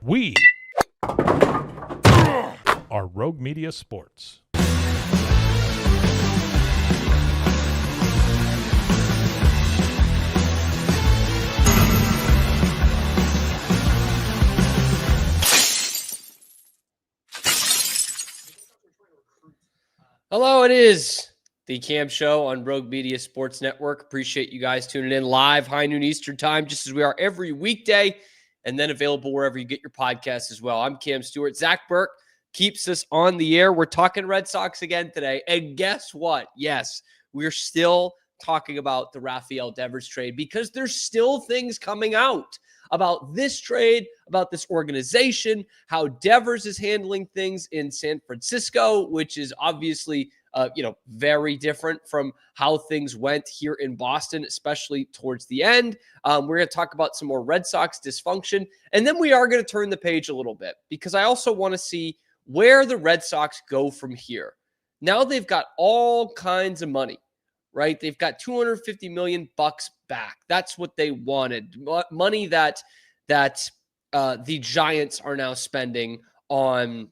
We are Rogue Media Sports. Hello, it is the Cam Show on Rogue Media Sports Network. Appreciate you guys tuning in live, high noon Eastern time, just as we are every weekday, and then available wherever you get your podcasts as well. I'm Cam Stewart. Zach Burke keeps us on the air. We're talking Red Sox again today, and guess what? Yes, we're still talking about the Rafael Devers trade because there's still things coming out about this trade, about this organization, how Devers is handling things in San Francisco, which is obviously, very different from how things went here in Boston, especially towards the end. We're going to talk about some more Red Sox dysfunction, and then we are going to turn the page a little bit because I also want to see where the Red Sox go from here. Now they've got all kinds of money, right? They've got $250 million back. That's what they wanted. Money that the Giants are now spending on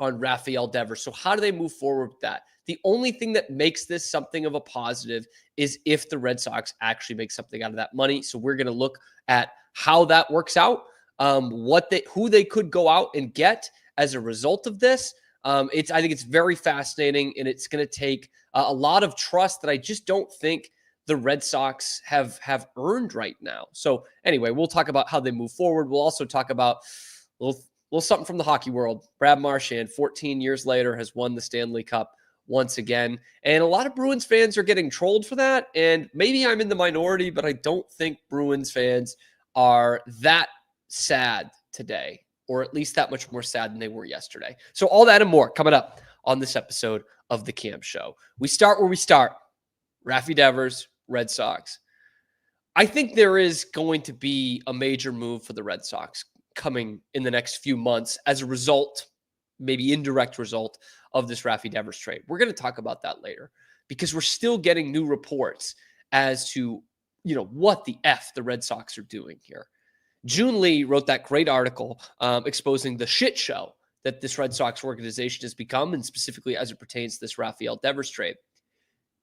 Rafael Devers. So how do they move forward with that? The only thing that makes this something of a positive is if the Red Sox actually make something out of that money. So we're going to look at how that works out, who they could go out and get as a result of this. I think it's very fascinating, and it's going to take a lot of trust that I just don't think the Red Sox have earned right now. So anyway, we'll talk about how they move forward. We'll also talk about a little something from the hockey world. Brad Marchand, 14 years later, has won the Stanley Cup once again. And a lot of Bruins fans are getting trolled for that. And maybe I'm in the minority, but I don't think Bruins fans are that sad today, or at least that much more sad than they were yesterday. So all that and more coming up on this episode of The Cam Show. We start where we start. Rafi Devers, Red Sox. I think there is going to be a major move for the Red Sox coming in the next few months as a result, maybe indirect result, of this Rafi Devers trade. We're going to talk about that later because we're still getting new reports as to, what the F the Red Sox are doing here. June Lee wrote that great article exposing the shit show that this Red Sox organization has become, and specifically as it pertains to this Rafael Devers trade.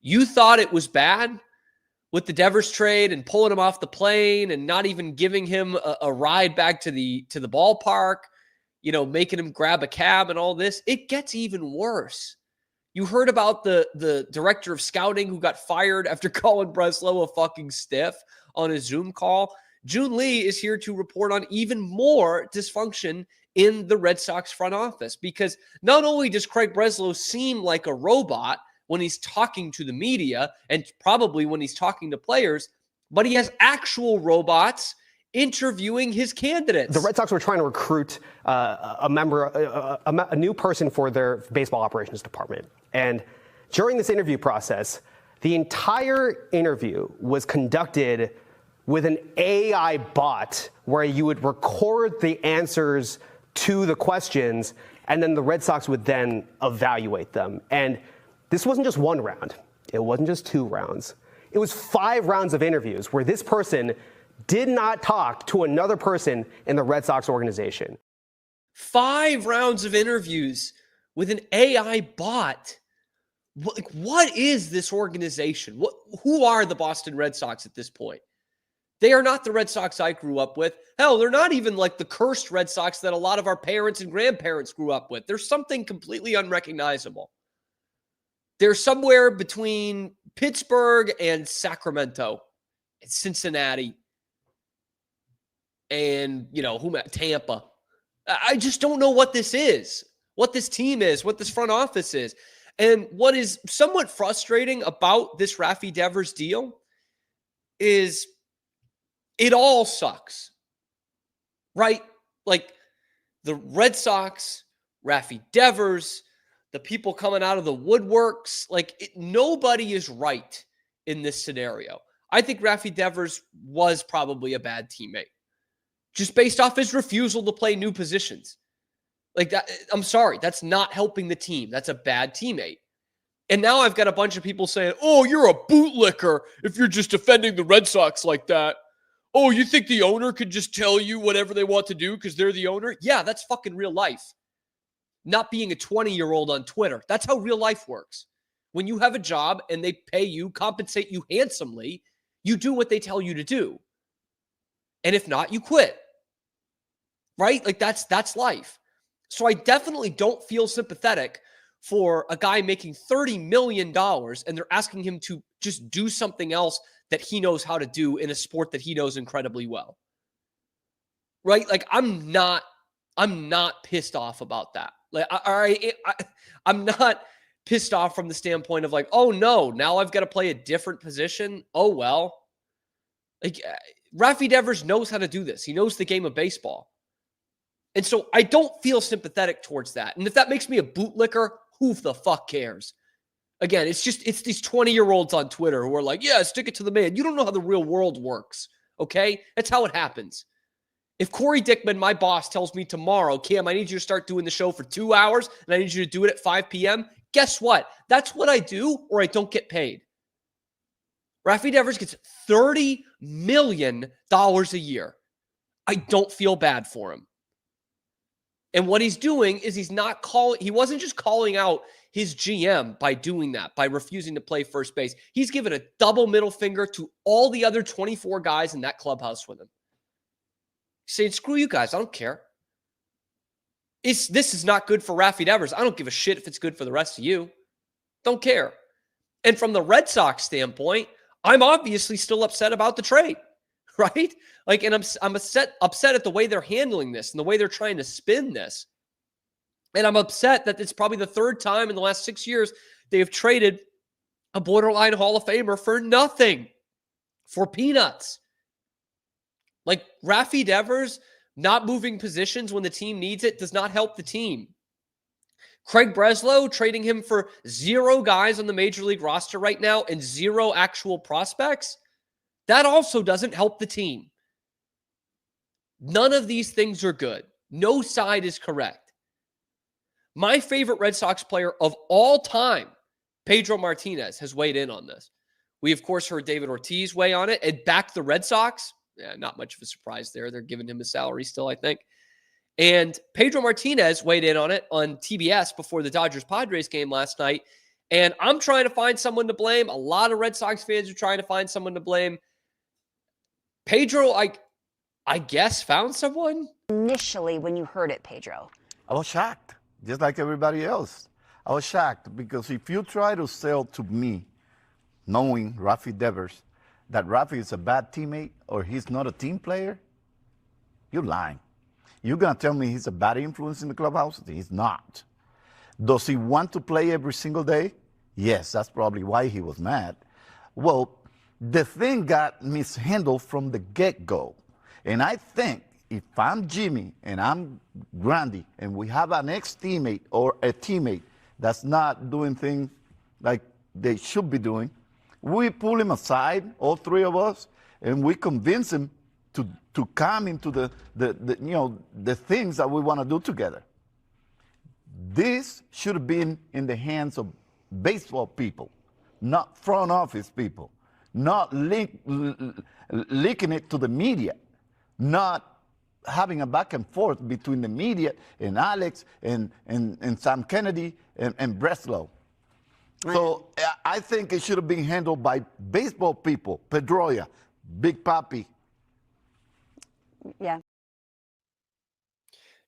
You thought it was bad with the Devers trade and pulling him off the plane and not even giving him a ride back to the ballpark, making him grab a cab and all this. It gets even worse. You heard about the director of scouting who got fired after calling Breslow a fucking stiff on a Zoom call. June Lee is here to report on even more dysfunction in the Red Sox front office, because not only does Craig Breslow seem like a robot when he's talking to the media and probably when he's talking to players, but he has actual robots interviewing his candidates. The Red Sox were trying to recruit a new person for their baseball operations department. And during this interview process, the entire interview was conducted with an AI bot where you would record the answers to the questions, and then the Red Sox would then evaluate them. And this wasn't just one round. It wasn't just 2 rounds. It was 5 rounds of interviews where this person did not talk to another person in the Red Sox organization. 5 rounds of interviews with an AI bot. What is this organization? Who are the Boston Red Sox at this point? They are not the Red Sox I grew up with. Hell, they're not even like the cursed Red Sox that a lot of our parents and grandparents grew up with. There's something completely unrecognizable. They're somewhere between Pittsburgh and Sacramento, and Cincinnati, and, Tampa. I just don't know what this is, what this team is, what this front office is. And what is somewhat frustrating about this Rafi Devers deal is it all sucks, right? Like the Red Sox, Rafi Devers, the people coming out of the woodworks, nobody is right in this scenario. I think Rafi Devers was probably a bad teammate, just based off his refusal to play new positions. Like that, I'm sorry, that's not helping the team. That's a bad teammate. And now I've got a bunch of people saying, oh, you're a bootlicker if you're just defending the Red Sox like that. oh, you think the owner could just tell you whatever they want to do because they're the owner? Yeah, that's fucking real life. Not being a 20-year-old on Twitter. That's how real life works. When you have a job and they pay you, compensate you handsomely, you do what they tell you to do. And if not, you quit. Right? Like that's life. So I definitely don't feel sympathetic for a guy making $30 million and they're asking him to just do something else that he knows how to do in a sport that he knows incredibly well. Right? Like I'm not pissed off about that. Like I'm not pissed off from the standpoint of like, oh no, now I've got to play a different position. Oh well. Like Rafael Devers knows how to do this. He knows the game of baseball. And so I don't feel sympathetic towards that. And if that makes me a bootlicker, who the fuck cares? Again, it's these 20-year-olds on Twitter who are like, yeah, stick it to the man. You don't know how the real world works, okay? That's how it happens. If Corey Dickman, my boss, tells me tomorrow, Cam, I need you to start doing the show for 2 hours and I need you to do it at 5 p.m., guess what? That's what I do or I don't get paid. Rafael Devers gets $30 million a year. I don't feel bad for him. And what he's doing is he wasn't just calling out his GM by doing that, by refusing to play first base. He's given a double middle finger to all the other 24 guys in that clubhouse with him. He's saying, screw you guys, I don't care. This is not good for Rafael Devers. I don't give a shit if it's good for the rest of you. Don't care. And from the Red Sox standpoint, I'm obviously still upset about the trade. Right? Like, and I'm upset at the way they're handling this and the way they're trying to spin this. And I'm upset that it's probably the third time in the last 6 years they have traded a borderline Hall of Famer for nothing, for peanuts. Like Rafael Devers not moving positions when the team needs it does not help the team. Craig Breslow trading him for 0 guys on the major league roster right now and 0 actual prospects. That also doesn't help the team. None of these things are good. No side is correct. My favorite Red Sox player of all time, Pedro Martinez, has weighed in on this. We, of course, heard David Ortiz weigh on it and back the Red Sox. Yeah, not much of a surprise there. They're giving him a salary still, I think. And Pedro Martinez weighed in on it on TBS before the Dodgers-Padres game last night. And I'm trying to find someone to blame. A lot of Red Sox fans are trying to find someone to blame. Pedro, I guess, found someone? Initially, when you heard it, Pedro? I was shocked, just like everybody else. I was shocked because if you try to sell to me, knowing Rafael Devers, that Rafi is a bad teammate or he's not a team player, you're lying. You're going to tell me he's a bad influence in the clubhouse? He's not. Does he want to play every single day? Yes, that's probably why he was mad. Well, the thing got mishandled from the get-go. And I think if I'm Jimmy and I'm Grandy and we have an ex-teammate or a teammate that's not doing things like they should be doing, we pull him aside, all 3 of us, and we convince him to come into the things that we want to do together. This should have been in the hands of baseball people, not front office people, not leaking it to the media, not having a back and forth between the media and Alex and Sam Kennedy and Breslow. Right. So I think it should have been handled by baseball people, Pedroia, Big Papi. Yeah.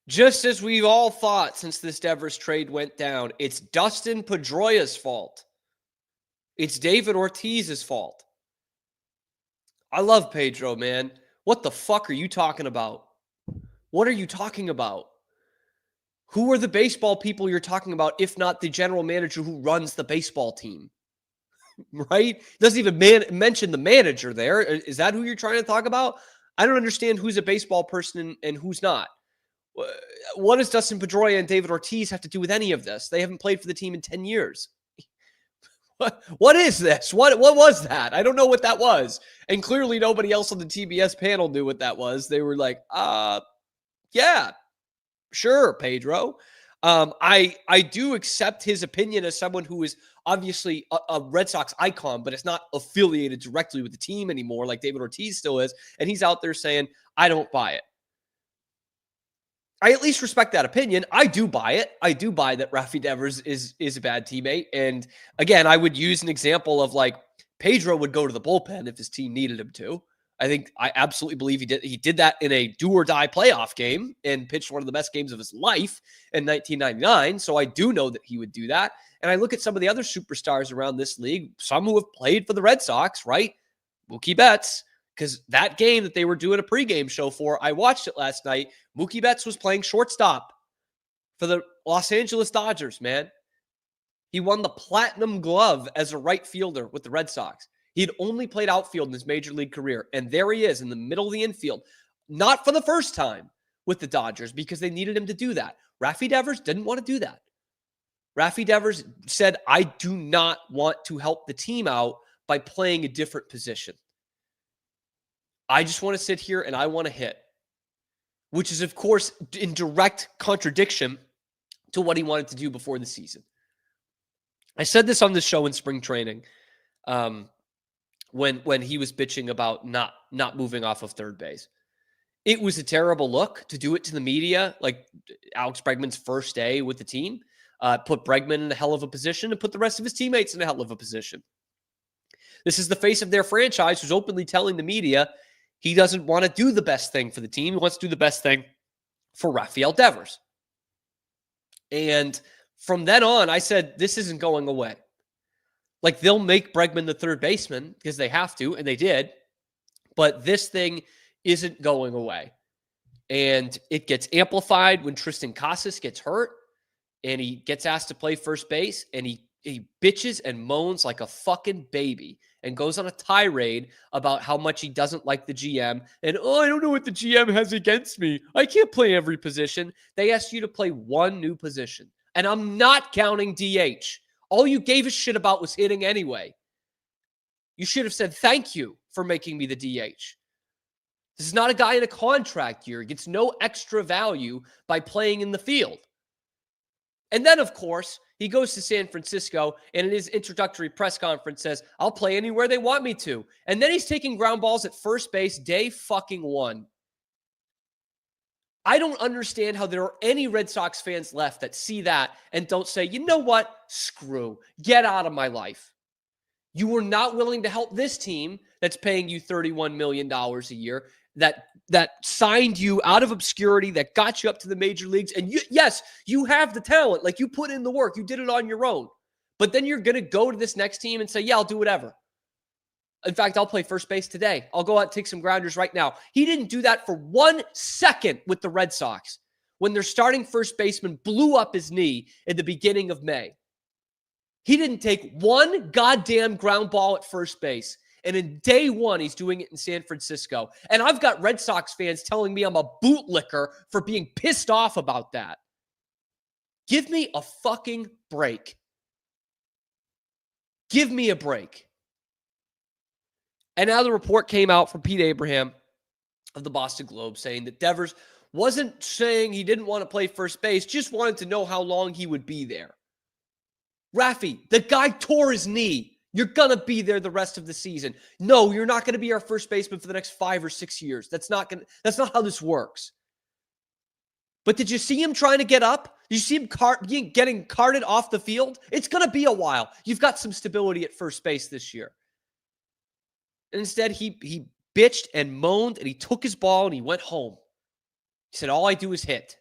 Just as we've all thought since this Devers trade went down, it's Dustin Pedroia's fault. It's David Ortiz's fault. I love Pedro, man. What the fuck are you talking about? What are you talking about? Who are the baseball people you're talking about, if not the general manager who runs the baseball team? Right? Doesn't even mention the manager there. Is that who you're trying to talk about? I don't understand who's a baseball person and who's not. What does Dustin Pedroia and David Ortiz have to do with any of this? They haven't played for the team in 10 years. What is this? What was that? I don't know what that was. And clearly nobody else on the TBS panel knew what that was. They were like, yeah, sure, Pedro. I do accept his opinion as someone who is obviously a Red Sox icon, but it's not affiliated directly with the team anymore like David Ortiz still is. And he's out there saying, I don't buy it. I at least respect that opinion. I do buy it. I do buy that Rafi Devers is a bad teammate. And again, I would use an example of like Pedro would go to the bullpen if his team needed him to. I absolutely believe he did. He did that in a do or die playoff game and pitched one of the best games of his life in 1999. So I do know that he would do that. And I look at some of the other superstars around this league, some who have played for the Red Sox, right? Mookie Betts. Because that game that they were doing a pregame show for, I watched it last night. Mookie Betts was playing shortstop for the Los Angeles Dodgers, man. He won the Platinum Glove as a right fielder with the Red Sox. He'd only played outfield in his major league career. And there he is in the middle of the infield. Not for the first time with the Dodgers because they needed him to do that. Rafi Devers didn't want to do that. Rafi Devers said, I do not want to help the team out by playing a different position. I just want to sit here and I want to hit, which is, of course, in direct contradiction to what he wanted to do before the season. I said this on the show in spring training when he was bitching about not moving off of third base. It was a terrible look to do it to the media, like Alex Bregman's first day with the team, put Bregman in a hell of a position and put the rest of his teammates in a hell of a position. This is the face of their franchise who's openly telling the media he doesn't want to do the best thing for the team. He wants to do the best thing for Rafael Devers. And from then on, I said, this isn't going away. Like, they'll make Bregman the third baseman because they have to, and they did. But this thing isn't going away. And it gets amplified when Tristan Casas gets hurt and he gets asked to play first base, and he bitches and moans like a fucking baby and goes on a tirade about how much he doesn't like the GM. And, I don't know what the GM has against me. I can't play every position. They asked you to play one new position. And I'm not counting DH. All you gave a shit about was hitting anyway. You should have said, thank you for making me the DH. This is not a guy in a contract year. He gets no extra value by playing in the field. And then, of course, he goes to San Francisco and in his introductory press conference says, I'll play anywhere they want me to. And then he's taking ground balls at first base day fucking one. I don't understand how there are any Red Sox fans left that see that and don't say, you know what? Screw. Get out of my life. You were not willing to help this team that's paying you $31 million a year, that signed you out of obscurity, that got you up to the major leagues. And yes, you have the talent. Like, you put in the work. You did it on your own. But then you're going to go to this next team and say, yeah, I'll do whatever. In fact, I'll play first base today. I'll go out and take some grounders right now. He didn't do that for 1 second with the Red Sox when their starting first baseman blew up his knee at the beginning of May. He didn't take one goddamn ground ball at first base. And in day one, he's doing it in San Francisco. And I've got Red Sox fans telling me I'm a bootlicker for being pissed off about that. Give me a fucking break. Give me a break. And now the report came out from Pete Abraham of the Boston Globe saying that Devers wasn't saying he didn't want to play first base, just wanted to know how long he would be there. Rafi, the guy tore his knee. You're going to be there the rest of the season. No, you're not going to be our first baseman for the next 5 or 6 years. That's not how this works. But did you see him trying to get up? Did you see him getting carted off the field? It's going to be a while. You've got some stability at first base this year. And instead, he bitched and moaned, and he took his ball, and he went home. He said, all I do is hit.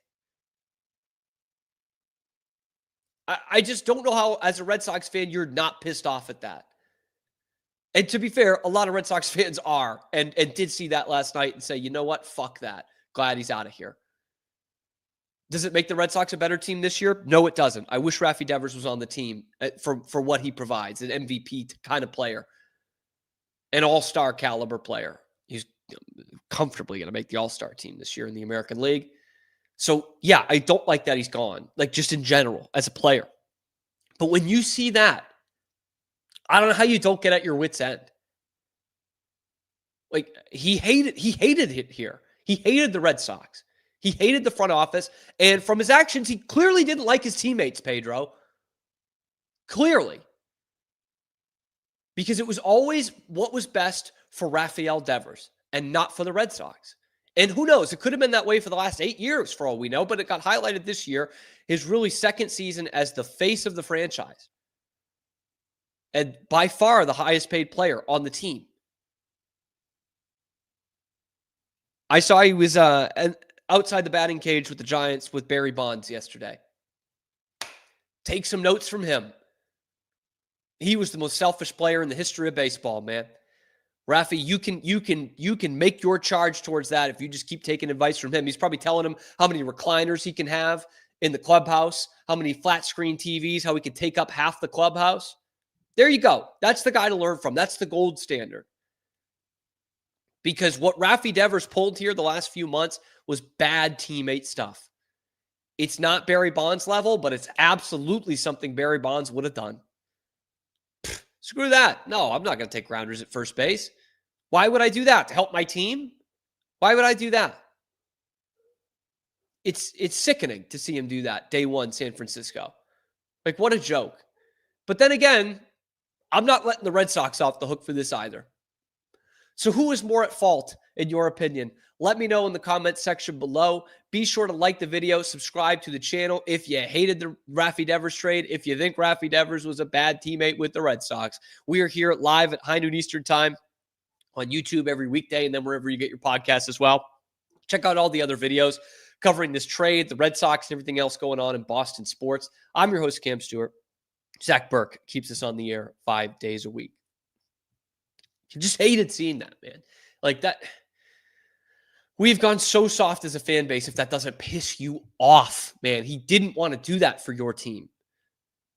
I just don't know how, as a Red Sox fan, you're not pissed off at that. And to be fair, a lot of Red Sox fans are, and did see that last night and say, you know what? Fuck that. Glad he's out of here. Does it make the Red Sox a better team this year? No, it doesn't. I wish Rafi Devers was on the team for what he provides, an MVP kind of player, an all-star caliber player. He's comfortably going to make the all-star team this year in the American League. So, yeah, I don't like that he's gone, like just in general as a player. But when you see that, I don't know how you don't get at your wit's end. Like, he hated it here. He hated the Red Sox. He hated the front office. And from his actions, he clearly didn't like his teammates, Pedro. Clearly. because it was always what was best for Rafael Devers and not for the Red Sox. And who knows? It could have been that way for the last 8 years for all we know, but it got highlighted this year, his really second season as the face of the franchise. And by far the highest paid player on the team. I saw he was outside the batting cage with the Giants with Barry Bonds yesterday. Take some notes from him. He was the most selfish player in the history of baseball, man. Rafi, you can make your charge towards that if you just keep taking advice from him. He's probably telling him how many recliners he can have in the clubhouse, how many flat screen TVs, how he can take up half the clubhouse. There you go. That's the guy to learn from. That's the gold standard. Because what Rafi Devers pulled here the last few months was bad teammate stuff. It's not Barry Bonds level, but it's absolutely something Barry Bonds would have done. Screw that. No, I'm not going to take grounders at first base. Why would I do that? To help my team? Why would I do that? It's sickening to see him do that day one, San Francisco. Like, what a joke. But then again, I'm not letting the Red Sox off the hook for this either. So who is more at fault, in your opinion? Let me know in the comments section below. Be sure to like the video, subscribe to the channel if you hated the Rafi Devers trade, if you think Rafi Devers was a bad teammate with the Red Sox. We are here live at high noon Eastern time on YouTube every weekday, and then wherever you get your podcasts as well. Check out all the other videos covering this trade, the Red Sox, and everything else going on in Boston sports. I'm your host, Cam Stewart. Zach Burke keeps us on the air 5 days a week. You just hated seeing that, man. Like that. We've gone so soft as a fan base if that doesn't piss you off, man. He didn't want to do that for your team.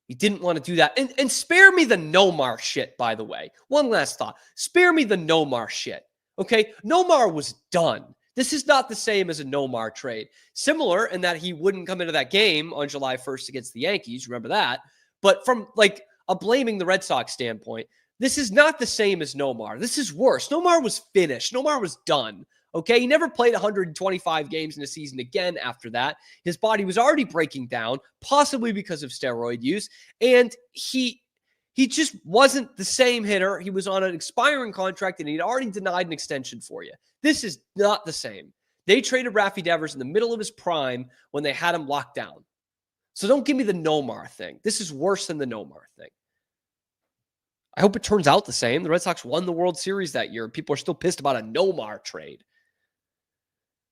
He didn't want to do that. And spare me the Nomar shit, by the way. One last thought. Spare me the Nomar shit. Okay? Nomar was done. This is not the same as a Nomar trade. Similar in that he wouldn't come into that game on July 1st against the Yankees. Remember that. But from like a blaming the Red Sox standpoint, this is not the same as Nomar. This is worse. Nomar was finished. Nomar was done. Okay, he never played 125 games in a season again after that. His body was already breaking down, possibly because of steroid use, and he just wasn't the same hitter. He was on an expiring contract, and he'd already denied an extension for you. This is not the same. They traded Rafi Devers in the middle of his prime when they had him locked down. So don't give me the Nomar thing. This is worse than the Nomar thing. I hope it turns out the same. The Red Sox won the World Series that year. People are still pissed about a Nomar trade.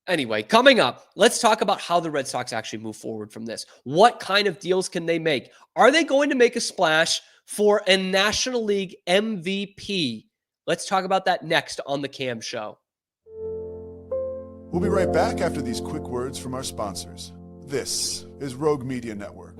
Anyway, coming up, let's talk about how the Red Sox actually move forward from this. What kind of deals can they make? Are they going to make a splash for a National League MVP? Let's talk about that next on The Cam Show. We'll be right back after these quick words from our sponsors. This is Rogue Media Network.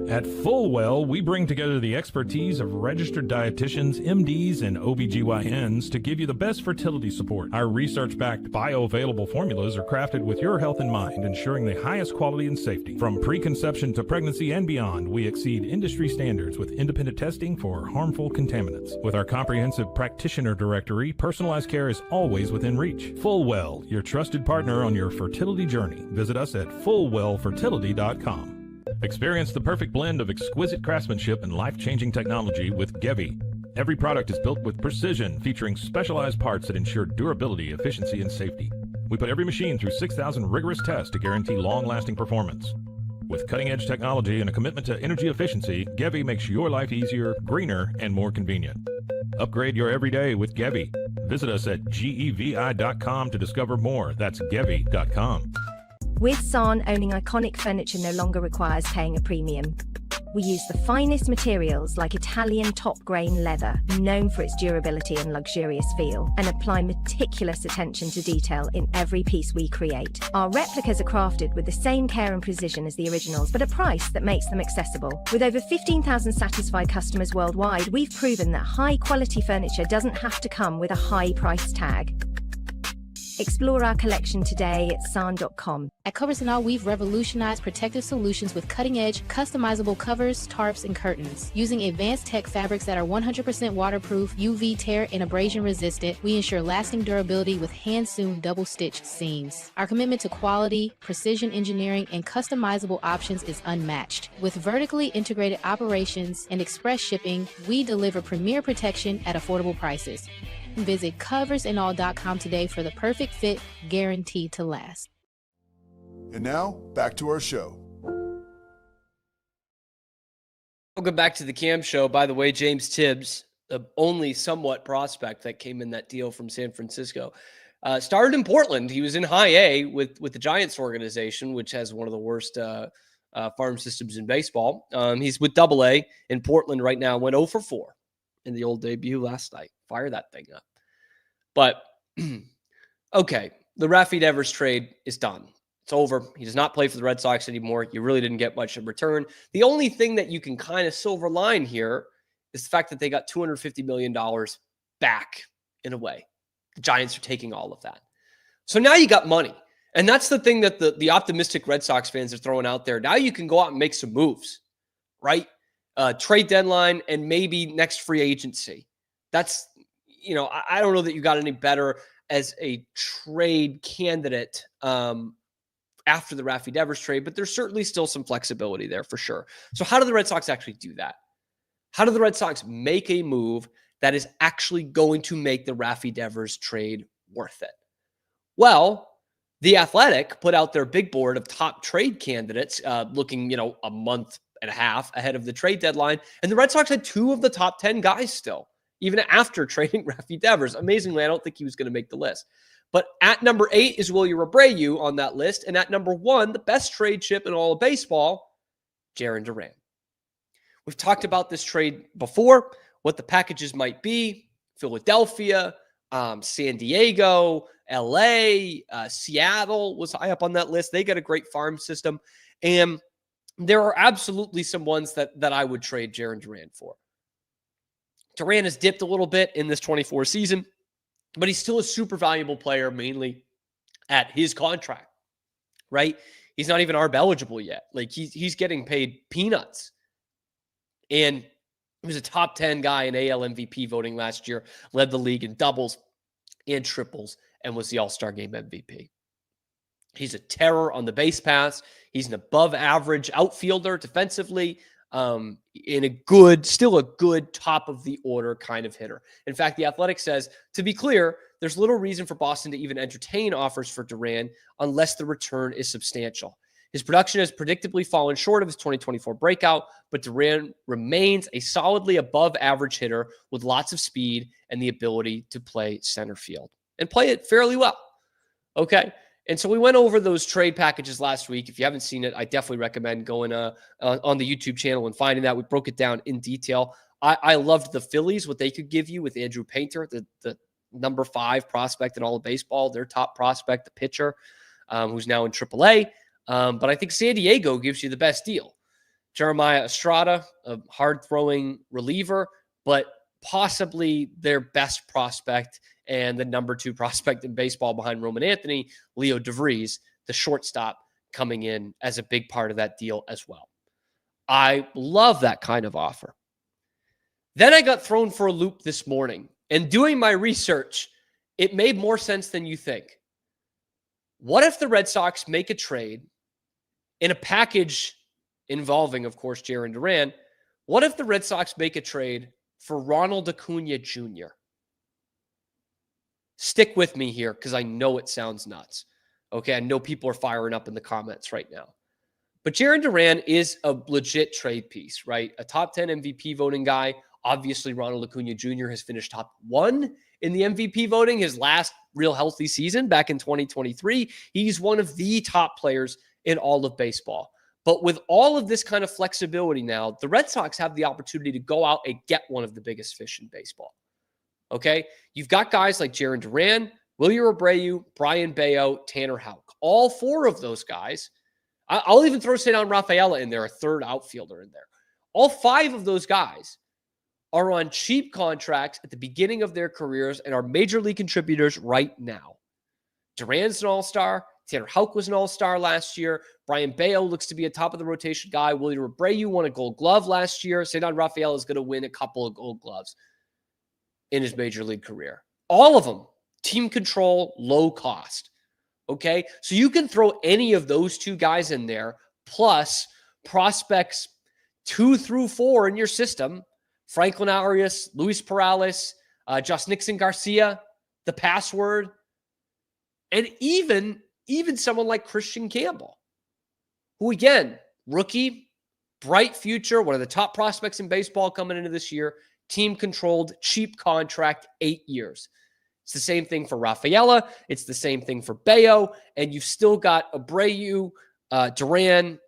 At Fullwell, we bring together the expertise of registered dietitians, MDs, and OBGYNs to give you the best fertility support. Our research-backed bioavailable formulas are crafted with your health in mind, ensuring the highest quality and safety. From preconception to pregnancy and beyond, we exceed industry standards with independent testing for harmful contaminants. With our comprehensive practitioner directory, personalized care is always within reach. Fullwell, your trusted partner on your fertility journey. Visit us at fullwellfertility.com. Experience the perfect blend of exquisite craftsmanship and life-changing technology with Gevi. Every product is built with precision, featuring specialized parts that ensure durability, efficiency, and safety. We put every machine through 6,000 rigorous tests to guarantee long-lasting performance. With cutting-edge technology and a commitment to energy efficiency, Gevi makes your life easier, greener, and more convenient. Upgrade your everyday with Gevi. Visit us at gevi.com to discover more. That's gevi.com. With San, owning iconic furniture no longer requires paying a premium. We use the finest materials like Italian top-grain leather, known for its durability and luxurious feel, and apply meticulous attention to detail in every piece we create. Our replicas are crafted with the same care and precision as the originals, but at a price that makes them accessible. With over 15,000 satisfied customers worldwide, we've proven that high-quality furniture doesn't have to come with a high price tag. Explore our collection today at sarn.com. At Covers & All, we've revolutionized protective solutions with cutting-edge, customizable covers, tarps, and curtains. Using advanced tech fabrics that are 100% waterproof, UV tear, and abrasion-resistant, we ensure lasting durability with hand-sewn double-stitch seams. Our commitment to quality, precision engineering, and customizable options is unmatched. With vertically integrated operations and express shipping, we deliver premier protection at affordable prices. Visit coversandall.com today for the perfect fit, guaranteed to last. And now, back to our show. Welcome back to the Cam Show. By the way, James Tibbs, the only somewhat prospect that came in that deal from San Francisco, started in Portland. He was in high A with the Giants organization, which has one of the worst farm systems in baseball. He's with Double A in Portland right now, went 0 for 4 in the old debut last night. Fire that thing up. But, okay, the Rafael Devers trade is done. It's over. He does not play for the Red Sox anymore. You really didn't get much in return. The only thing that you can kind of silver line here is the fact that they got $250 million back in a way. The Giants are taking all of that. So now you got money. And that's the thing that the optimistic Red Sox fans are throwing out there. Now you can go out and make some moves, right? Trade deadline and maybe next free agency. That's, I don't know that you got any better as a trade candidate after the Rafael Devers trade, but there's certainly still some flexibility there for sure. So how do the Red Sox actually do that? How do the Red Sox make a move that is actually going to make the Rafael Devers trade worth it? Well, The Athletic put out their big board of top trade candidates looking, a month and a half ahead of the trade deadline. And the Red Sox had 2 of the top 10 guys still, even after trading Rafael Devers. Amazingly, I don't think he was going to make the list. But at number 8 is Wilyer Abreu on that list. And at number 1, the best trade chip in all of baseball, Jarren Duran. We've talked about this trade before, what the packages might be. Philadelphia, San Diego, LA, Seattle was high up on that list. They got a great farm system. And there are absolutely some ones that I would trade Jarren Duran for. Duran has dipped a little bit in this 24 season, but he's still a super valuable player, mainly at his contract, right? He's not even ARB eligible yet. Like he's getting paid peanuts. And he was a top 10 guy in AL MVP voting last year, led the league in doubles and triples, and was the All-Star Game MVP. He's a terror on the base paths. He's an above average outfielder defensively, still a good top of the order kind of hitter. In fact, The Athletic says, to be clear, there's little reason for Boston to even entertain offers for Duran unless the return is substantial. His production has predictably fallen short of his 2024 breakout, but Duran remains a solidly above average hitter with lots of speed and the ability to play center field and play it fairly well. Okay. And so we went over those trade packages last week. If you haven't seen it, I definitely recommend going on the YouTube channel and finding that. We broke it down in detail. I loved the Phillies, what they could give you with Andrew Painter, the number 5 prospect in all of baseball, their top prospect, the pitcher, who's now in AAA. But I think San Diego gives you the best deal. Jeremiah Estrada, a hard-throwing reliever, but possibly their best prospect and the number 2 prospect in baseball behind Roman Anthony, Leo DeVries, the shortstop, coming in as a big part of that deal as well. I love that kind of offer. Then I got thrown for a loop this morning, and doing my research, it made more sense than you think. What if the Red Sox make a trade in a package involving, of course, Jarren Duran? What if the Red Sox make a trade for Ronald Acuna Jr.? Stick with me here because I know it sounds nuts. Okay, I know people are firing up in the comments right now. But Jarren Duran is a legit trade piece, right? A top 10 MVP voting guy. Obviously, Ronald Acuna Jr. has finished top 1 in the MVP voting, his last real healthy season back in 2023. He's one of the top players in all of baseball. But with all of this kind of flexibility now, the Red Sox have the opportunity to go out and get one of the biggest fish in baseball. Okay? You've got guys like Jarren Duran, Wilyer Abreu, Brian Bayo, Tanner Houck. All 4 of those guys. I'll even throw Cedar Rafaela in there, a third outfielder in there. All 5 of those guys are on cheap contracts at the beginning of their careers and are major league contributors right now. Duran's an all-star. Tanner Houck was an all-star last year. Brian Bayo looks to be a top-of-the-rotation guy. William Abreu won a Gold Glove last year. Cedar Rafael is going to win a couple of Gold Gloves in his major league career. All of them, team control, low cost. Okay? So you can throw any of those two guys in there, plus prospects 2 through 4 in your system. Franklin Arias, Luis Perales, Josh Nixon Garcia, the password, and even someone like Kristian Campbell, who, again, rookie, bright future, one of the top prospects in baseball coming into this year, team-controlled, cheap contract, 8 years. It's the same thing for Rafaela. It's the same thing for Bayo. And you've still got Abreu, Duran,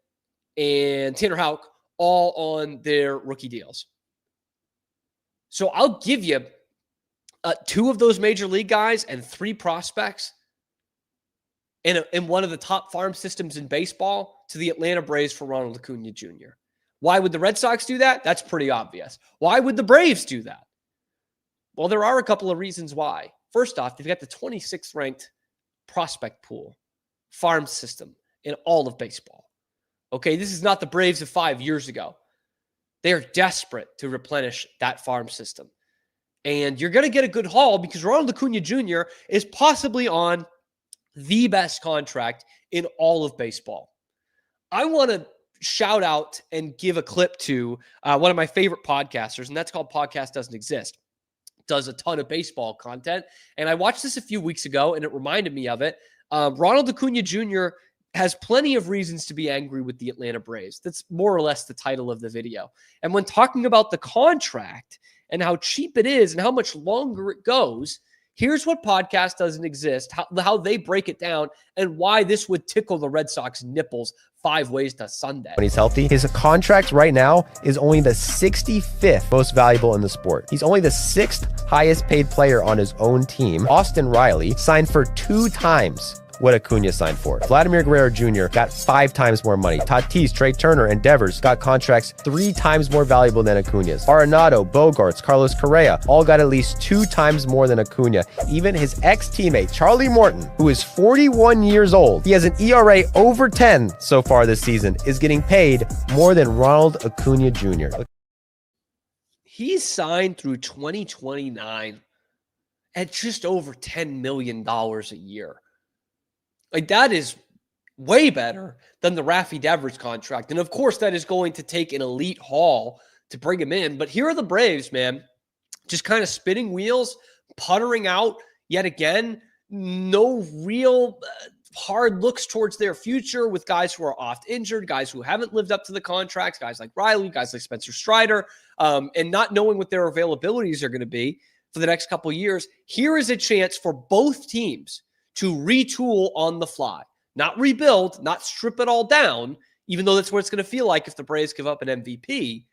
and Tanner Houck all on their rookie deals. So I'll give you 2 of those major league guys and 3 prospects in one of the top farm systems in baseball to the Atlanta Braves for Ronald Acuna Jr. Why would the Red Sox do that? That's pretty obvious. Why would the Braves do that? Well, there are a couple of reasons why. First off, they've got the 26th ranked prospect pool, farm system in all of baseball. Okay, this is not the Braves of 5 years ago. They are desperate to replenish that farm system. And you're going to get a good haul because Ronald Acuna Jr. is possibly on the best contract in all of baseball. I want to shout out and give a clip to one of my favorite podcasters, and that's called Podcast Doesn't Exist. Does a ton of baseball content. And I watched this a few weeks ago, and it reminded me of it. Ronald Acuna Jr. has plenty of reasons to be angry with the Atlanta Braves. That's more or less the title of the video. And when talking about the contract and how cheap it is and how much longer it goes, here's what Podcast Doesn't Exist, how they break it down, and why this would tickle the Red Sox nipples 5 ways to Sunday. When he's healthy, his contract right now is only the 65th most valuable in the sport. He's only the 6th highest paid player on his own team. Austin Riley signed for 2 times what Acuna signed for. Vladimir Guerrero Jr. got 5 times more money. Tatis, Trey Turner, and Devers got contracts 3 times more valuable than Acuna's. Arenado, Bogarts, Carlos Correa all got at least 2 times more than Acuna. Even his ex-teammate, Charlie Morton, who is 41 years old, he has an ERA over 10 so far this season, is getting paid more than Ronald Acuna Jr. He's signed through 2029 at just over $10 million a year. Like, that is way better than the Rafi Devers contract. And of course, that is going to take an elite haul to bring him in. But here are the Braves, man, just kind of spinning wheels, puttering out yet again. No real hard looks towards their future with guys who are oft injured, guys who haven't lived up to the contracts, guys like Riley, guys like Spencer Strider, and not knowing what their availabilities are going to be for the next couple of years. Here is a chance for both teams to retool on the fly, not rebuild, not strip it all down, even though that's what it's going to feel like if the Braves give up an MVP,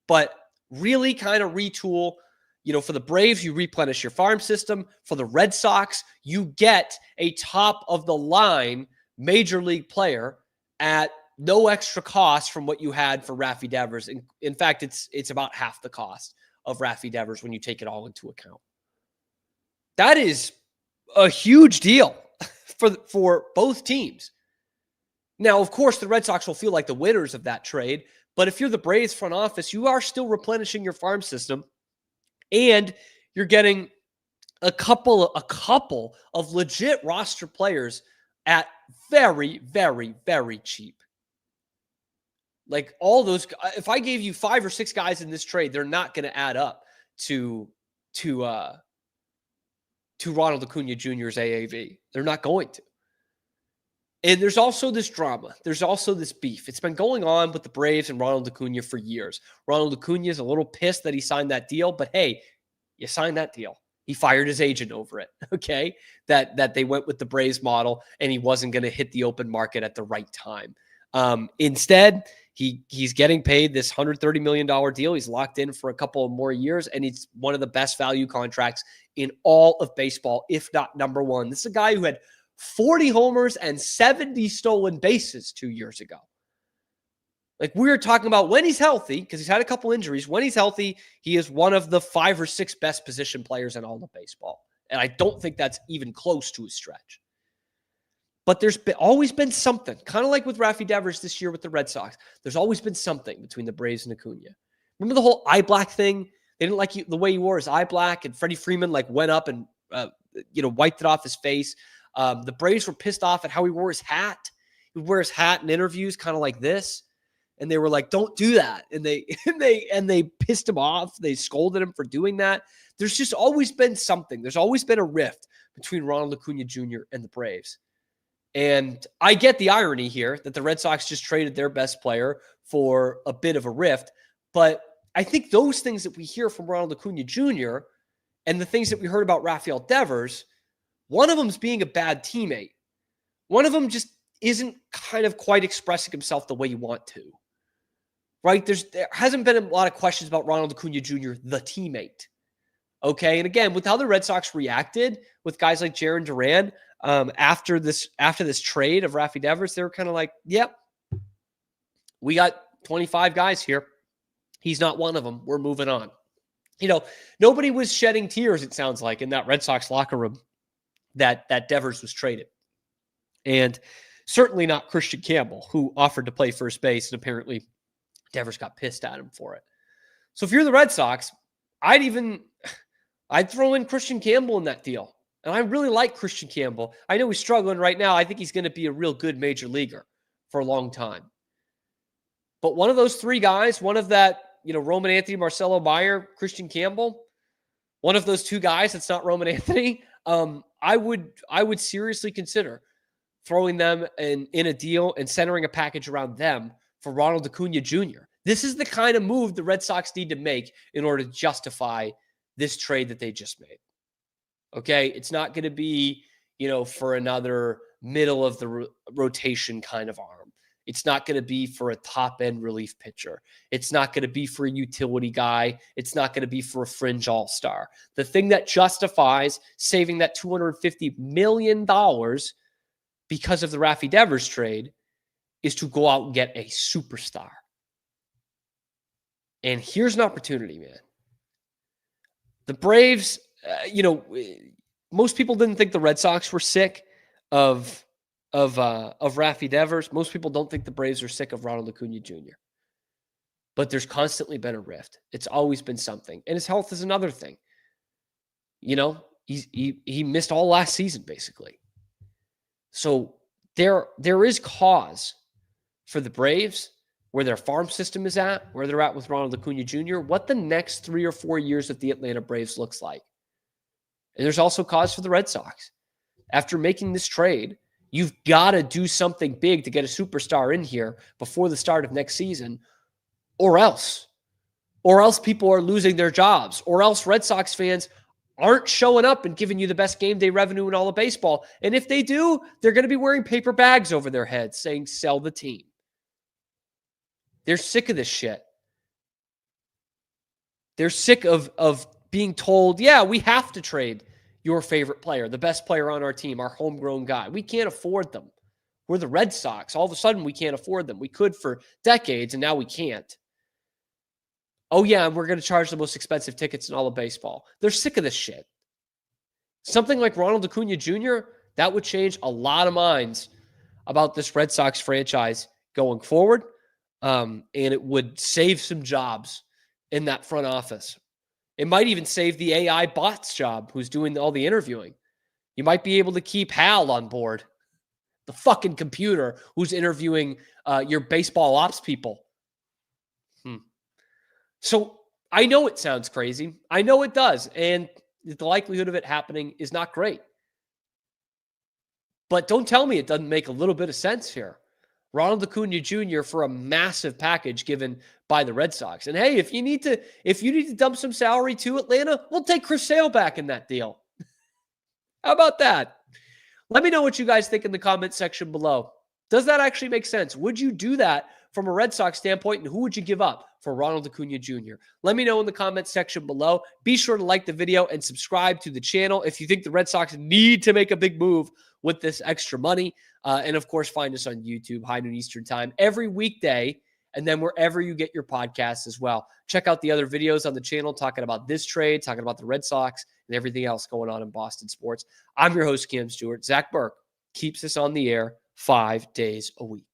but really kind of retool. You know, for the Braves, you replenish your farm system. For the Red Sox, you get a top-of-the-line major league player at no extra cost from what you had for Rafi Devers. In fact, it's about half the cost of Rafi Devers when you take it all into account. That is a huge deal for both teams. Now, of course, the Red Sox will feel like the winners of that trade, but if you're the Braves front office, you are still replenishing your farm system, and you're getting a couple of legit roster players at very, very, very cheap. Like, all those, if I gave you 5 or 6 guys in this trade, they're not going to add up to Ronald Acuna Jr.'s AAV. They're not going to. And there's also this drama. There's also this beef. It's been going on with the Braves and Ronald Acuna for years. Ronald Acuna is a little pissed that he signed that deal, but hey, you signed that deal. He fired his agent over it, okay? That they went with the Braves model and he wasn't going to hit the open market at the right time. Instead, he's getting paid this $130 million deal. He's locked in for a couple of more years, and it's one of the best value contracts in all of baseball, if not number one. This is a guy who had 40 homers and 70 stolen bases 2 years ago. Like, we're talking about when he's healthy, because he's had a couple injuries. When he's healthy, he is one of the 5 or 6 best position players in all of baseball. And I don't think that's even close to a stretch. But there's always been something, kind of like with Rafael Devers this year with the Red Sox. There's always been something between the Braves and Acuna. Remember the whole eye black thing? They didn't like the way he wore his eye black, and Freddie Freeman went up and wiped it off his face. The Braves were pissed off at how he wore his hat. He would wear his hat in interviews, kind of like this, and they were like, "Don't do that." And they pissed him off. They scolded him for doing that. There's just always been something. There's always been a rift between Ronald Acuna Jr. and the Braves. And I get the irony here that the Red Sox just traded their best player for a bit of a rift. But I think those things that we hear from Ronald Acuna Jr. and the things that we heard about Rafael Devers, one of them is being a bad teammate. One of them just isn't kind of quite expressing himself the way you want to. Right? There hasn't been a lot of questions about Ronald Acuna Jr., the teammate. Okay? And again, with how the Red Sox reacted with guys like Jarren Duran, after this trade of Rafael Devers, they were kind of like, yep, we got 25 guys here. He's not one of them. We're moving on. Nobody was shedding tears, it sounds like, in that Red Sox locker room that Devers was traded. And certainly not Kristian Campbell, who offered to play first base, and apparently Devers got pissed at him for it. So if you're the Red Sox, I'd throw in Kristian Campbell in that deal. And I really like Kristian Campbell. I know he's struggling right now. I think he's going to be a real good major leaguer for a long time. But one of those three guys, one of that, Roman Anthony, Marcelo Mayer, Kristian Campbell, one of those two guys that's not Roman Anthony, I would seriously consider throwing them in a deal and centering a package around them for Ronald Acuna Jr. This is the kind of move the Red Sox need to make in order to justify this trade that they just made. Okay, it's not going to be, for another middle of the rotation kind of arm. It's not going to be for a top-end relief pitcher. It's not going to be for a utility guy. It's not going to be for a fringe all-star. The thing that justifies saving that $250 million because of the Rafael Devers trade is to go out and get a superstar. And here's an opportunity, man. The Braves... most people didn't think the Red Sox were sick of Rafael Devers. Most people don't think the Braves are sick of Ronald Acuna Jr. But there's constantly been a rift. It's always been something. And his health is another thing. He missed all last season, basically. So there is cause for the Braves, where their farm system is at, where they're at with Ronald Acuna Jr., what the next 3 or 4 years of the Atlanta Braves looks like. And there's also cause for the Red Sox. After making this trade, you've got to do something big to get a superstar in here before the start of next season, or else people are losing their jobs, or else Red Sox fans aren't showing up and giving you the best game day revenue in all of baseball. And if they do, they're going to be wearing paper bags over their heads saying, sell the team. They're sick of this shit. They're sick of being told, yeah, we have to trade your favorite player, the best player on our team, our homegrown guy. We can't afford them. We're the Red Sox. All of a sudden, we can't afford them. We could for decades, and now we can't. Oh, yeah, and we're going to charge the most expensive tickets in all of baseball. They're sick of this shit. Something like Ronald Acuna Jr., that would change a lot of minds about this Red Sox franchise going forward, and it would save some jobs in that front office. It might even save the AI bots job who's doing all the interviewing. You might be able to keep Hal on board, the fucking computer who's interviewing your baseball ops people. So I know it sounds crazy. I know it does. And the likelihood of it happening is not great. But don't tell me it doesn't make a little bit of sense here. Ronald Acuna Jr. for a massive package given by the Red Sox. And hey, if you need to dump some salary to Atlanta, we'll take Chris Sale back in that deal. How about that? Let me know what you guys think in the comment section below. Does that actually make sense? Would you do that from a Red Sox standpoint, and who would you give up for Ronald Acuna Jr.? Let me know in the comment section below. Be sure to like the video and subscribe to the channel if you think the Red Sox need to make a big move with this extra money. And of course, find us on YouTube, high noon Eastern time, every weekday, and then wherever you get your podcasts as well. Check out the other videos on the channel talking about this trade, talking about the Red Sox, and everything else going on in Boston sports. I'm your host, Cam Stewart. Zach Burke keeps us on the air 5 days a week.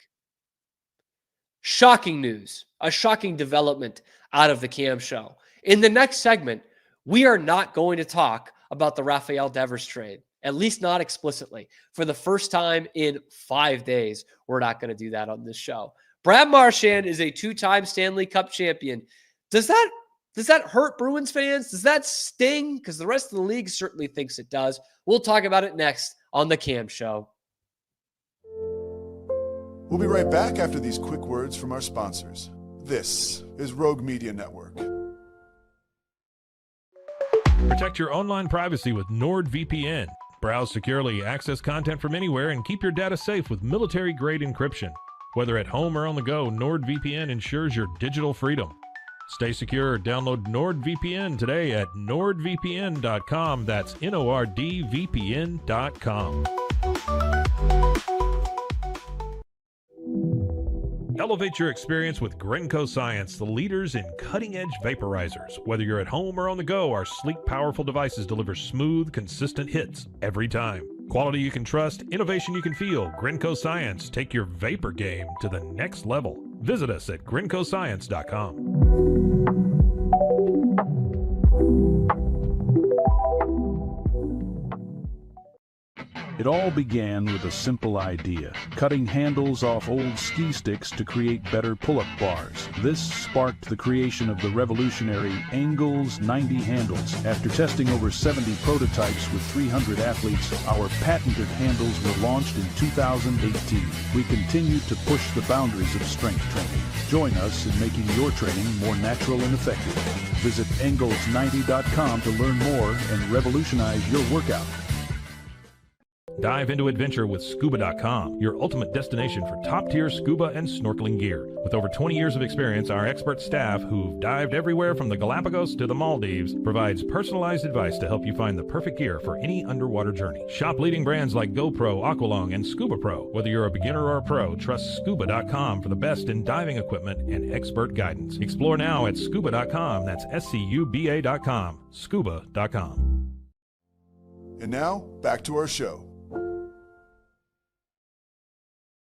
Shocking news, a shocking development out of the Cam Show. In the next segment, we are not going to talk about the Rafael Devers trade, at least not explicitly. For the first time in 5 days, we're not going to do that on this show. Brad Marchand is a 2-time Stanley Cup champion. Does that hurt Bruins fans? Does that sting? Because the rest of the league certainly thinks it does. We'll talk about it next on the Cam Show. We'll be right back after these quick words from our sponsors. This is Rogue Media Network. Protect your online privacy with NordVPN. Browse securely, access content from anywhere, and keep your data safe with military-grade encryption. Whether at home or on the go, NordVPN ensures your digital freedom. Stay secure. Download NordVPN today at nordvpn.com. That's NORDVPN.com. Elevate your experience with Grenco Science, the leaders in cutting-edge vaporizers. Whether you're at home or on the go, our sleek, powerful devices deliver smooth, consistent hits every time. Quality you can trust, innovation you can feel. Grenco Science. Take your vapor game to the next level. Visit us at GrencoScience.com. It all began with a simple idea, cutting handles off old ski sticks to create better pull-up bars. This sparked the creation of the revolutionary Engels 90 handles. After testing over 70 prototypes with 300 athletes, our patented handles were launched in 2018. We continue to push the boundaries of strength training. Join us in making your training more natural and effective. Visit Engels90.com to learn more and revolutionize your workout. Dive into adventure with Scuba.com, your ultimate destination for top-tier scuba and snorkeling gear. With over 20 years of experience, our expert staff, who've dived everywhere from the Galapagos to the Maldives, provides personalized advice to help you find the perfect gear for any underwater journey. Shop leading brands like GoPro, Aqualung, and Scuba Pro. Whether you're a beginner or a pro, trust Scuba.com for the best in diving equipment and expert guidance. Explore now at Scuba.com. That's SCUBA.com. Scuba.com. And now, back to our show.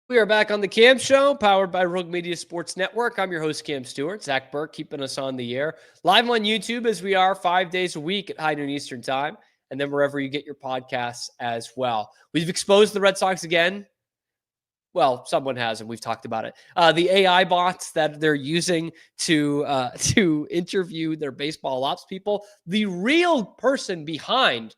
We are back on the Cam Show, powered by Rogue Media Sports Network. I'm your host, Cam Stewart. Zach Burke keeping us on the air. Live on YouTube as we are 5 days a week at high noon Eastern time, and then wherever you get your podcasts as well. We've exposed the Red Sox again. Well, someone has, and we've talked about it. The AI bots that they're using to interview their baseball ops people. The real person behind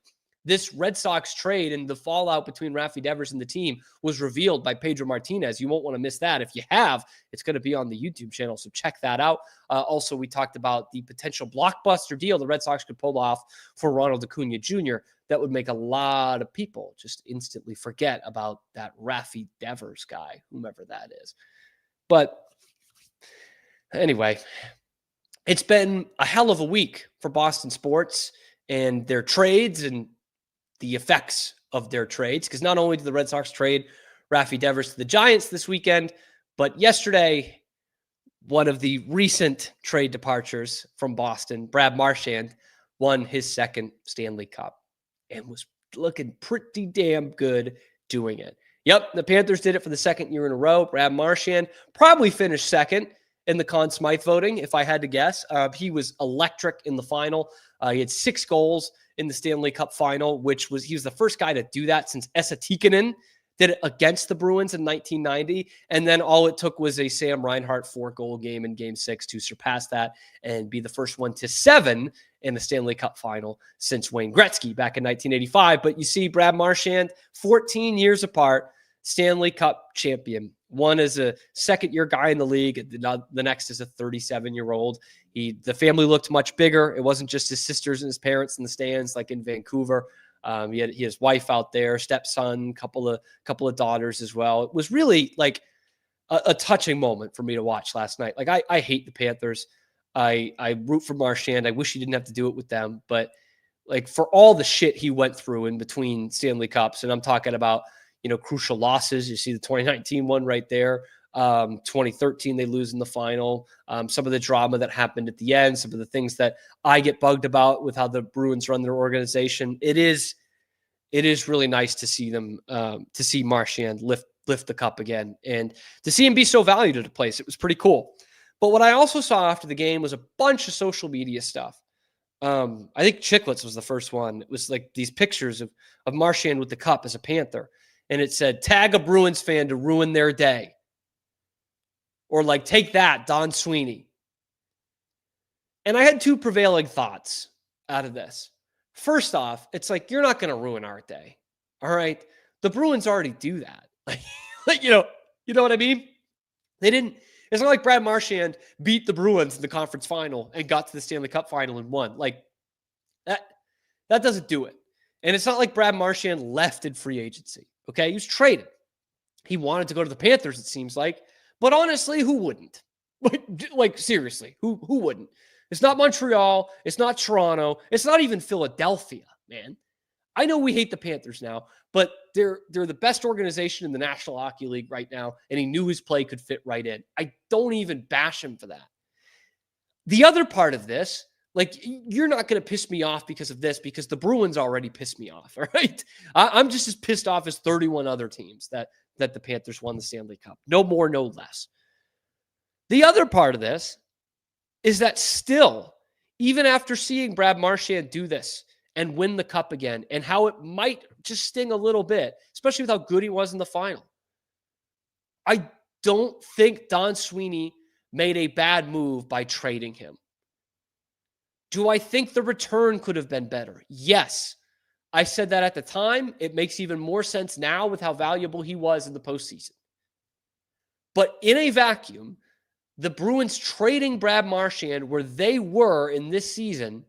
this Red Sox trade and the fallout between Rafi Devers and the team was revealed by Pedro Martinez. You won't want to miss that. If you have, it's going to be on the YouTube channel, so check that out. Also, we talked about the potential blockbuster deal the Red Sox could pull off for Ronald Acuna Jr. That would make a lot of people just instantly forget about that Rafi Devers guy, whomever that is. But anyway, it's been a hell of a week for Boston sports and their trades and the effects of their trades, because not only did the Red Sox trade Rafi Devers to the Giants this weekend, but yesterday, one of the recent trade departures from Boston, Brad Marchand, won his second Stanley Cup and was looking pretty damn good doing it. Yep, the Panthers did it for the second year in a row. Brad Marchand probably finished second in the Conn Smythe voting, if I had to guess. He was electric in the final. He had 6 goals in the Stanley Cup final, he was the first guy to do that since Esa Tikkanen did it against the Bruins in 1990. And then all it took was a Sam Reinhart 4-goal game in Game 6 to surpass that and be the first one to 7 in the Stanley Cup final since Wayne Gretzky back in 1985. But you see Brad Marchand, 14 years apart, Stanley Cup champion. One is a second-year guy in the league. The next is a 37-year-old. The family looked much bigger. It wasn't just his sisters and his parents in the stands like in Vancouver. He had his wife out there, stepson, couple of daughters as well. It was really like a touching moment for me to watch last night. Like I hate the Panthers. I root for Marchand. I wish he didn't have to do it with them. But like for all the shit he went through in between Stanley Cups, and I'm talking about crucial losses. You see the 2019 one right there. 2013, they lose in the final. Some of the drama that happened at the end, some of the things that I get bugged about with how the Bruins run their organization. It is it is really nice to see them, to see Marchand lift the cup again, and to see him be so valued at a place. It was pretty cool. But what I also saw after the game was a bunch of social media stuff. I think Chicklets was the first one. It was like these pictures of Marchand with the cup as a Panther. And it said, tag a Bruins fan to ruin their day. Or like, take that, Don Sweeney. And I had two prevailing thoughts out of this. First off, it's like, you're not going to ruin our day. All right. The Bruins already do that. Like, you know what I mean? They didn't. It's not like Brad Marchand beat the Bruins in the conference final and got to the Stanley Cup final and won. Like, that doesn't do it. And it's not like Brad Marchand left in free agency. Okay, he was traded. He wanted to go to the Panthers, it seems like. But honestly, who wouldn't? Like seriously, who wouldn't? It's not Montreal. It's not Toronto. It's not even Philadelphia, man. I know we hate the Panthers now, but they're the best organization in the National Hockey League right now, and he knew his play could fit right in. I don't even bash him for that. The other part of this, like, you're not going to piss me off because of this, because the Bruins already pissed me off, all right? I'm just as pissed off as 31 other teams that the Panthers won the Stanley Cup. No more, no less. The other part of this is that still, even after seeing Brad Marchand do this and win the cup again, and how it might just sting a little bit, especially with how good he was in the final, I don't think Don Sweeney made a bad move by trading him. Do I think the return could have been better? Yes. I said that at the time. It makes even more sense now with how valuable he was in the postseason. But in a vacuum, the Bruins trading Brad Marchand where they were in this season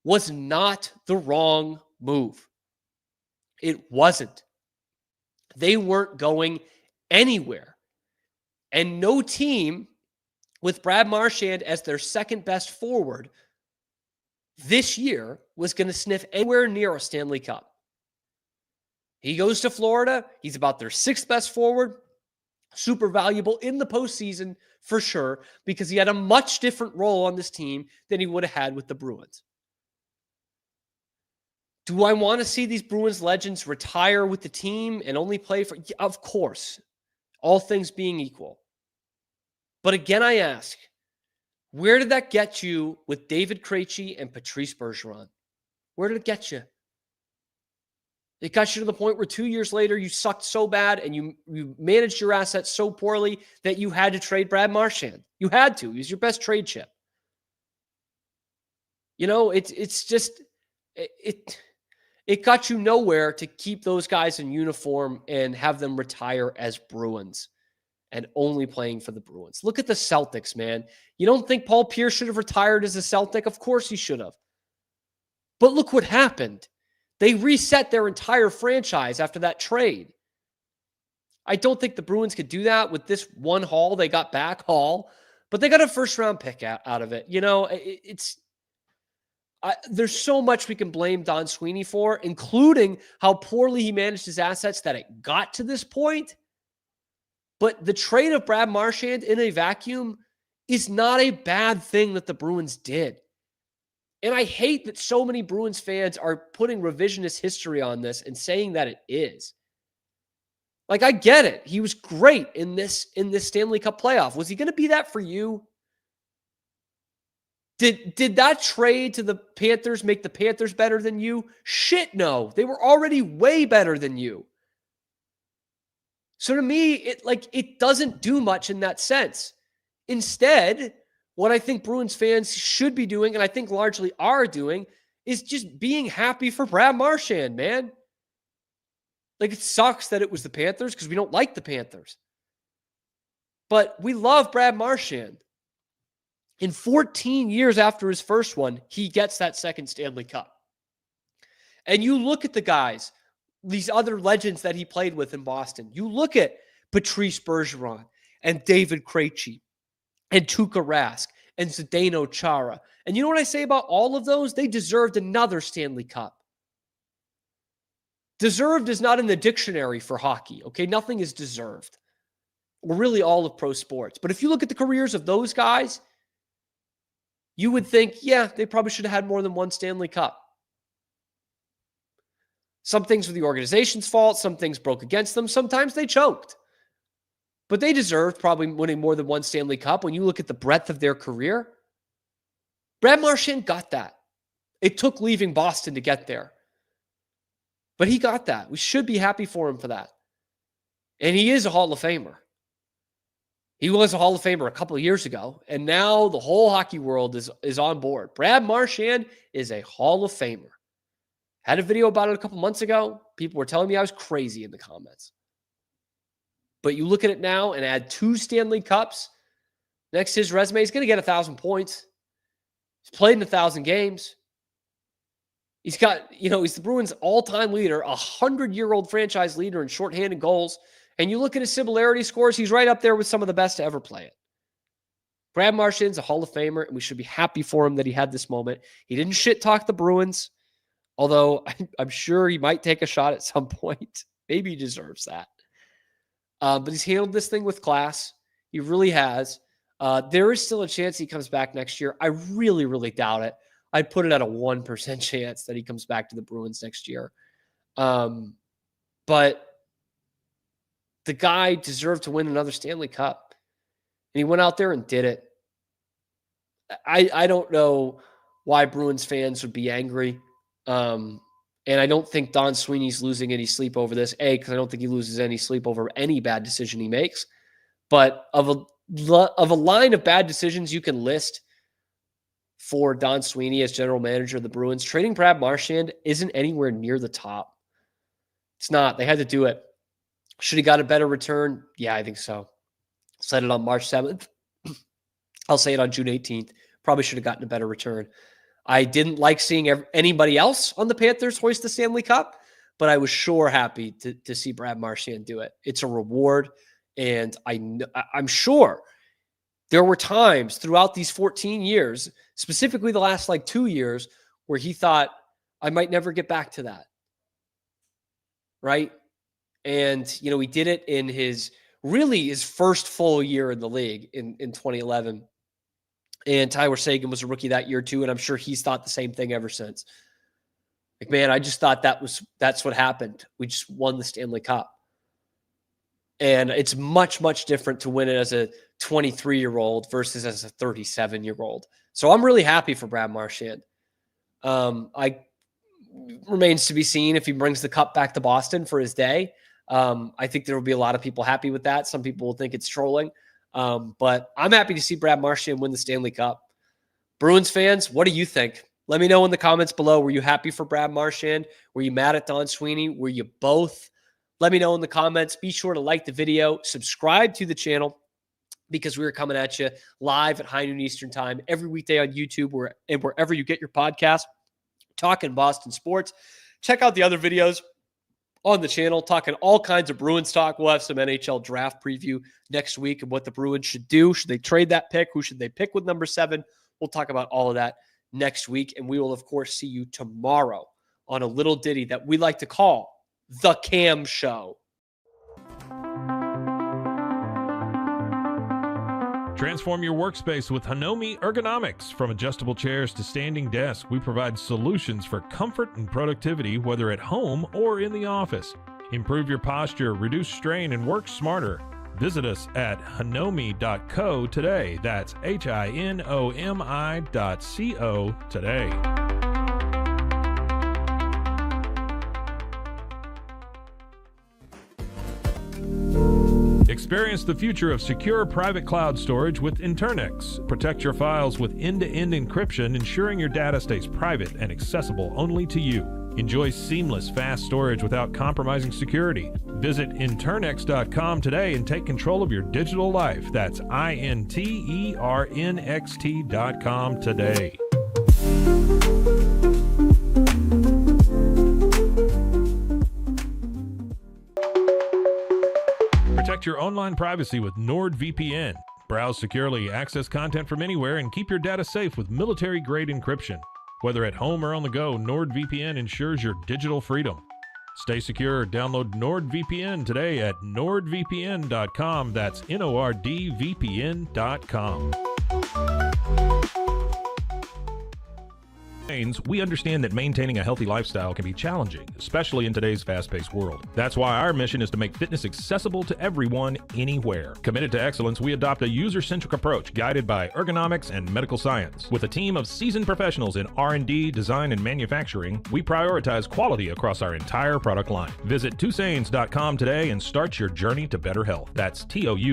was not the wrong move. It wasn't. They weren't going anywhere. And no team with Brad Marchand as their second best forward this year was going to sniff anywhere near a Stanley Cup. He goes to Florida. He's about their sixth best forward. Super valuable in the postseason for sure, because he had a much different role on this team than he would have had with the Bruins. Do I want to see these Bruins legends retire with the team and only play for? Yeah, of course, all things being equal. But again, I ask, where did that get you with David Krejci and Patrice Bergeron? Where did it get you? It got you to the point where 2 years later, you sucked so bad and you managed your assets so poorly that you had to trade Brad Marchand. You had to. He was your best trade chip. You know, it's just, it got you nowhere to keep those guys in uniform and have them retire as Bruins and only playing for the Bruins. Look at the Celtics, man. You don't think Paul Pierce should have retired as a Celtic? Of course he should have. But look what happened. They reset their entire franchise after that trade. I don't think the Bruins could do that with this one haul they got back, but they got a first-round pick out of it. You know, there's so much we can blame Don Sweeney for, including how poorly he managed his assets that it got to this point. But the trade of Brad Marchand in a vacuum is not a bad thing that the Bruins did. And I hate that so many Bruins fans are putting revisionist history on this and saying that it is. Like, I get it. He was great in this Stanley Cup playoff. Was he going to be that for you? Did that trade to the Panthers make the Panthers better than you? Shit, no. They were already way better than you. So to me, it doesn't do much in that sense. Instead, what I think Bruins fans should be doing, and I think largely are doing, is just being happy for Brad Marchand, man. Like, it sucks that it was the Panthers because we don't like the Panthers. But we love Brad Marchand. In 14 years after his first one, he gets that second Stanley Cup. And you look at the guys, these other legends that he played with in Boston. You look at Patrice Bergeron and David Krejci and Tuukka Rask and Zdeno Chara. And you know what I say about all of those? They deserved another Stanley Cup. Deserved is not in the dictionary for hockey, okay? Nothing is deserved. Or really all of pro sports. But if you look at the careers of those guys, you would think, yeah, they probably should have had more than one Stanley Cup. Some things were the organization's fault. Some things broke against them. Sometimes they choked. But they deserved probably winning more than one Stanley Cup. When you look at the breadth of their career, Brad Marchand got that. It took leaving Boston to get there. But he got that. We should be happy for him for that. And he is a Hall of Famer. He was a Hall of Famer a couple of years ago, and now the whole hockey world is on board. Brad Marchand is a Hall of Famer. Had a video about it a couple months ago. People were telling me I was crazy in the comments. But you look at it now and add 2 Stanley Cups next to his resume, he's going to get 1,000 points. He's played in 1,000 games. He's got, he's the Bruins' all-time leader, 100-year-old franchise leader in shorthanded goals. And you look at his similarity scores, he's right up there with some of the best to ever play it. Brad Marchand's a Hall of Famer, and we should be happy for him that he had this moment. He didn't shit-talk the Bruins, although I'm sure he might take a shot at some point. Maybe he deserves that. But he's handled this thing with class. He really has. There is still a chance he comes back next year. I really, really doubt it. I'd put it at a 1% chance that he comes back to the Bruins next year. But the guy deserved to win another Stanley Cup. And he went out there and did it. I don't know why Bruins fans would be angry. And I don't think Don Sweeney's losing any sleep over this. Because I don't think he loses any sleep over any bad decision he makes. But of a line of bad decisions you can list for Don Sweeney as general manager of the Bruins, trading Brad Marchand isn't anywhere near the top. It's not. They had to do it. Should he got a better return? Yeah, I think so. Said it on March 7th. I'll say it on June 18th. Probably should have gotten a better return. I didn't like seeing anybody else on the Panthers hoist the Stanley Cup, but I was sure happy to see Brad Marchand do it. It's a reward, and I'm sure there were times throughout these 14 years, specifically the last 2 years, where he thought, I might never get back to that. Right? And, he did it in his first full year in the league in 2011. And Tyler Seguin was a rookie that year too. And I'm sure he's thought the same thing ever since. Man, I just thought that's what happened. We just won the Stanley Cup. And it's much, much different to win it as a 23-year-old versus as a 37-year-old. So I'm really happy for Brad Marchand. Remains to be seen if he brings the cup back to Boston for his day. I think there will be a lot of people happy with that. Some people will think it's trolling. But I'm happy to see Brad Marchand win the Stanley Cup. Bruins fans, what do you think? Let me know in the comments below. Were you happy for Brad Marchand? Were you mad at Don Sweeney? Were you both? Let me know in the comments. Be sure to like the video, subscribe to the channel, because we are coming at you live at high noon Eastern time every weekday on YouTube and wherever you get your podcast, talking Boston sports. Check out the other videos on the channel, talking all kinds of Bruins talk. We'll have some NHL draft preview next week and what the Bruins should do. Should they trade that pick? Who should they pick with number 7? We'll talk about all of that next week. And we will, of course, see you tomorrow on a little ditty that we like to call The Cam Show. Transform your workspace with Hinomi Ergonomics. From adjustable chairs to standing desks, we provide solutions for comfort and productivity, whether at home or in the office. Improve your posture, reduce strain, and work smarter. Visit us at hinomi.co today. That's HINOMI.co today. Experience the future of secure private cloud storage with Internex. Protect your files with end-to-end encryption, ensuring your data stays private and accessible only to you. Enjoy seamless, fast storage without compromising security. Visit Internex.com today and take control of your digital life. That's INTERNXT.com today. Protect your online privacy with NordVPN. Browse securely, access content from anywhere, and keep your data safe with military-grade encryption. Whether at home or on the go, NordVPN ensures your digital freedom. Stay secure. Download NordVPN today at nordvpn.com. That's NORDVPN.com. We understand that maintaining a healthy lifestyle can be challenging, especially in today's fast-paced world. That's why our mission is to make fitness accessible to everyone, anywhere. Committed to excellence, we adopt a user-centric approach guided by ergonomics and medical science. With a team of seasoned professionals in R&D, design, and manufacturing, we prioritize quality across our entire product line. Visit twosains.com today and start your journey to better health. That's TOUSAINS.com.